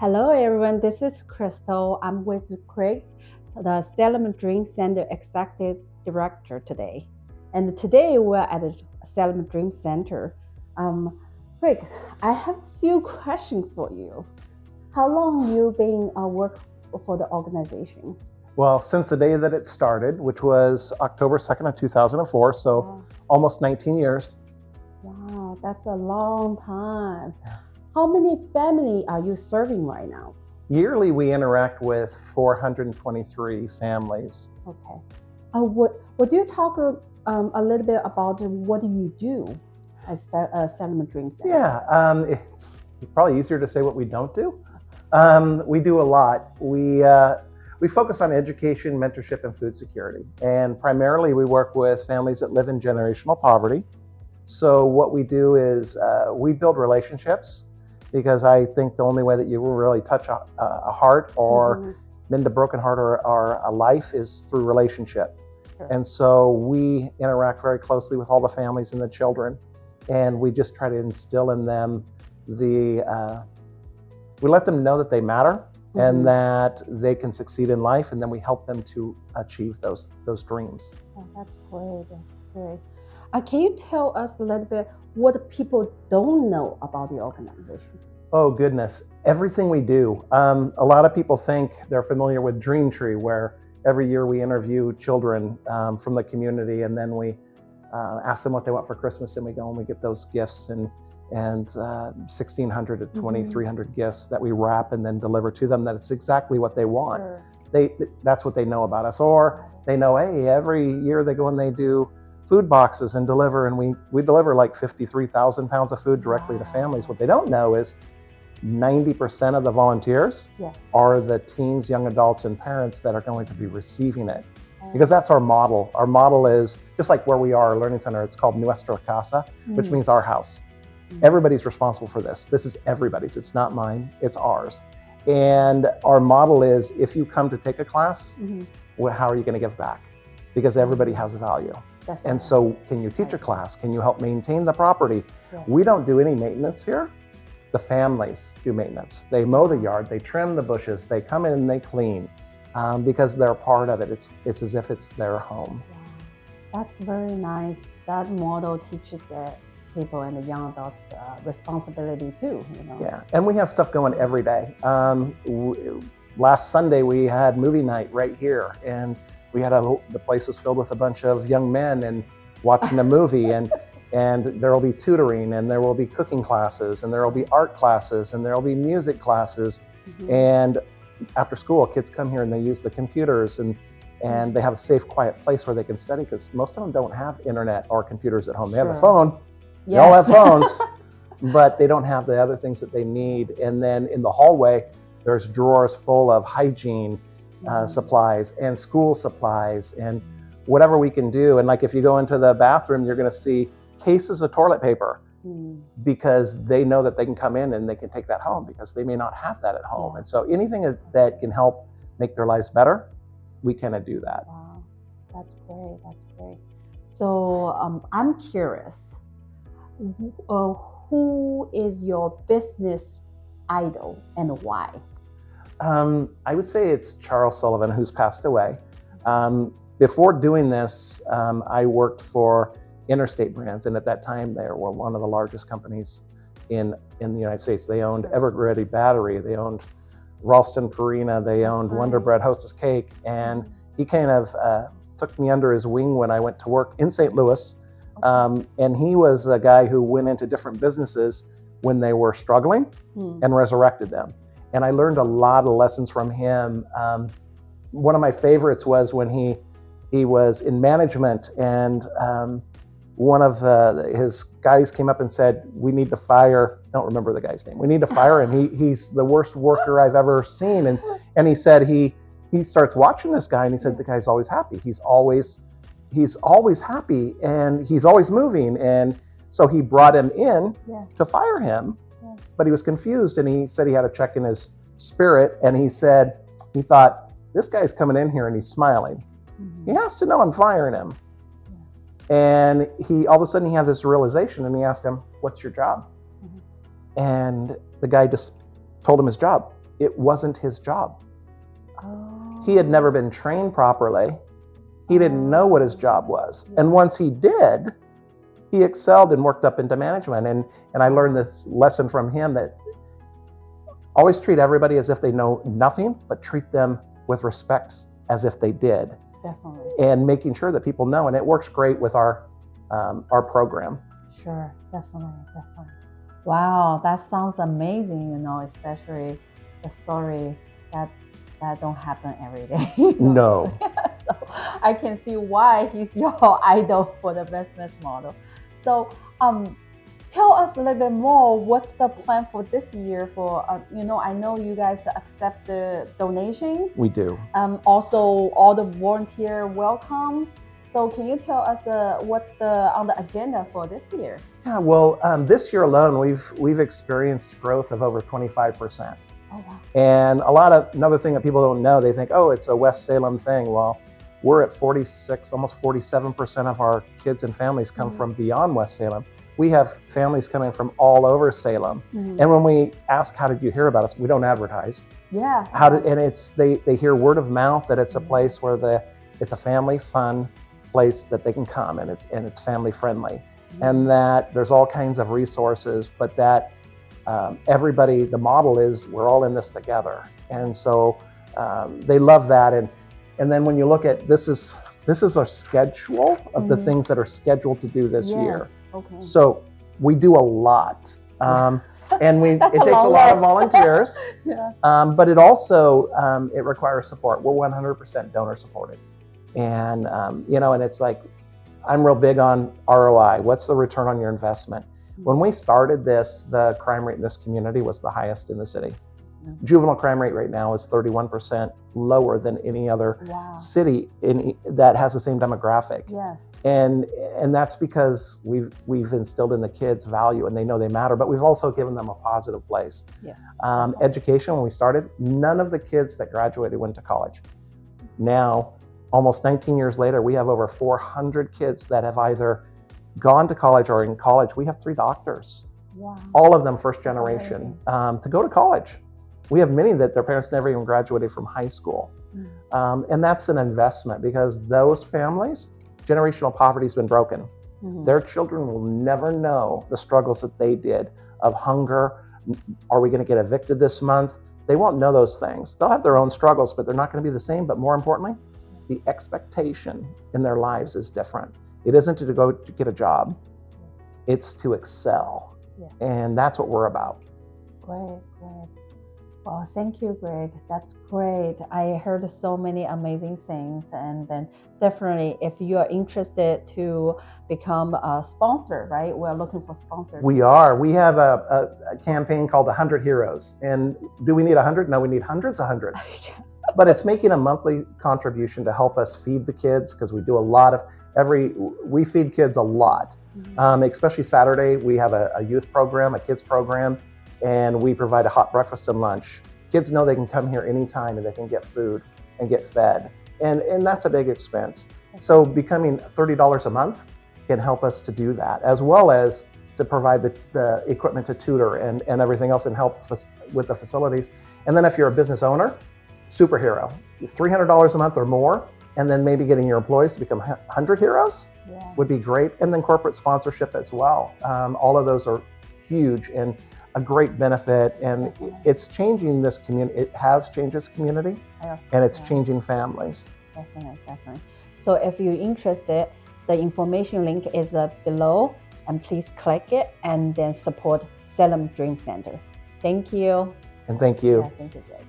Hello everyone, this is Crystal. I'm with Craig, the Salem Dream Center Executive Director today. And today we're at the Salem Dream Center. Craig, I have a few questions for you. How long you been work for the organization? Well, since the day that it started, which was October 2nd of 2004, so Wow. almost 19 years. Wow, that's a long time. How many families are you serving right now? Yearly, we interact with 423 families. Okay. Would you talk a little bit about what do you do as Salem Dream Center? Yeah, it's probably easier to say what we don't do. We do a lot. We focus on education, mentorship, and food security. And primarily, we work with families that live in generational poverty. So what we do is we build relationships, because I think the only way that you will really touch a heart or mend a broken heart or a life is through relationship. Sure. And so we interact very closely with all the families and the children, and we just try to instill in them we let them know that they matter and that they can succeed in life, and then we help them to achieve those dreams. Oh, that's great. That's great. Can you tell us a little bit what people don't know about the organization? Oh goodness, everything we do. A lot of people think they're familiar with Dream Tree, where every year we interview children from the community, and then we ask them what they want for Christmas, and we go and we get those gifts and 1,600 to 2,300 gifts that we wrap and then deliver to them. That it's exactly what they want. Sure. That's what they know about us, or they know, hey, every year they go and they do food boxes and deliver, and we deliver like 53,000 pounds of food directly to families. What they don't know is 90% of the volunteers are the teens, young adults, and parents that are going to be receiving it. Because that's our model. Our model is just like where we are, our learning center, it's called Nuestra Casa, which means our house. Everybody's responsible for this. This is everybody's. It's not mine, it's ours. And our model is, if you come to take a class, how are you going to give back? Because everybody has a value. Definitely. And so, can you teach a class? Can you help maintain the property? Yeah. We don't do any maintenance here. The families do maintenance. They mow the yard, they trim the bushes, they come in and they clean, because they're part of it. It's as if it's their home. Wow. That's very nice. That model teaches people and the young adults responsibility too. Yeah, and we have stuff going every day. Last Sunday we had movie night right here, and we had the place was filled with a bunch of young men and watching a movie, and there will be tutoring, and there will be cooking classes, and there will be art classes, and there will be music classes. And after school, kids come here and they use the computers, and they have a safe, quiet place where they can study, because most of them don't have internet or computers at home. They have a phone. Yes. They all have phones, but they don't have the other things that they need. And then in the hallway, there's drawers full of hygiene supplies and school supplies and whatever we can do. And like if you go into the bathroom, you're going to see cases of toilet paper, because they know that they can come in and they can take that home, because they may not have that at home. And so anything that can help make their lives better, we kind of do that. Wow, that's great. That's great. So I'm curious. Who is your business idol and why? I would say it's Charles Sullivan, who's passed away. Before doing this, I worked for Interstate Brands, and at that time they were one of the largest companies in the United States. They owned Evergrande Battery, they owned Ralston Purina, they owned Wonder Bread Hostess Cake, and he kind of took me under his wing when I went to work in St. Louis. And he was a guy who went into different businesses when they were struggling and resurrected them. And I learned a lot of lessons from him. One of my favorites was when he was in management, and one of his guys came up and said, we need to fire, I don't remember the guy's name, we need to fire him. He's the worst worker I've ever seen. And he said he starts watching this guy, and he said the guy's always happy. He's always happy, and he's always moving. And so he brought him in to fire him, but he was confused, and he said he had a check in his spirit, and he said he thought, this guy's coming in here and he's smiling. He has to know I'm firing him. And all of a sudden he had this realization, and he asked him, what's your job? And the guy just told him his job. it wasn't his job. Oh. He had never been trained properly. He didn't know what his job was. Yeah. And once he did, he excelled and worked up into management. And I learned this lesson from him, that always treat everybody as if they know nothing, but treat them with respect as if they did. Definitely. And making sure that people know. And it works great with our program. Sure, definitely. Wow, that sounds amazing, especially the story that don't happen every day. No. So I can see why he's your idol for the business model. So tell us a little bit more, what's the plan for this year for, I know you guys accept the donations. We do. Also all the volunteer welcomes. So can you tell us what's on the agenda for this year? Yeah, well, this year alone, we've experienced growth of over 25%. Oh, wow. And another thing that people don't know, they think, oh, it's a West Salem thing. Well, we're at 46, almost 47% of our kids and families come from beyond West Salem. We have families coming from all over Salem. And when we ask, how did you hear about us? We don't advertise. Yeah. They hear word of mouth that it's a place where it's a family fun place that they can come, and it's family friendly. And that there's all kinds of resources, but that everybody, the model is we're all in this together. And so they love that. And then when you look at this is our schedule of the things that are scheduled to do this year. Okay. So we do a lot. And it takes a lot of volunteers. Yeah. But it also it requires support. We're 100% donor supported. And and it's like, I'm real big on ROI. What's the return on your investment? When we started this, the crime rate in this community was the highest in the city. Juvenile crime rate right now is 31% lower than any other city that has the same demographic. Yes. And that's because we've instilled in the kids value, and they know they matter, but we've also given them a positive place. Yes. Education, when we started, none of the kids that graduated went to college. Now, almost 19 years later, we have over 400 kids that have either gone to college or in college. We have 3 doctors. Wow. All of them first generation to go to college. We have many that their parents never even graduated from high school. And that's an investment, because those families, generational poverty has been broken. Their children will never know the struggles that they did of hunger. Are we going to get evicted this month? They won't know those things. They'll have their own struggles, but they're not going to be the same. But more importantly, the expectation in their lives is different. It isn't to go to get a job. It's to excel. Yes. And that's what we're about. Great. Well, thank you, Greg. That's great. I heard so many amazing things. And then definitely, if you are interested to become a sponsor, right? We're looking for sponsors. We are. We have a campaign called 100 Heroes. And do we need 100? No, we need hundreds of hundreds. But it's making a monthly contribution to help us feed the kids, because we do a lot of we feed kids a lot. Especially Saturday, we have a youth program, a kids program, and we provide a hot breakfast and lunch. Kids know they can come here anytime and they can get food and get fed. And that's a big expense. So becoming $30 a month can help us to do that, as well as to provide the equipment to tutor and everything else, and help with the facilities. And then if you're a business owner, superhero, $300 a month or more, and then maybe getting your employees to become 100 heroes would be great. And then corporate sponsorship as well. All of those are huge and a great benefit. And it's changing this community. It has changed this community, and it's changing families. Definitely. So if you're interested, the information link is below, and please click it and then support Salem Dream Center. Thank you. And thank you. Yeah, thank you, Greg.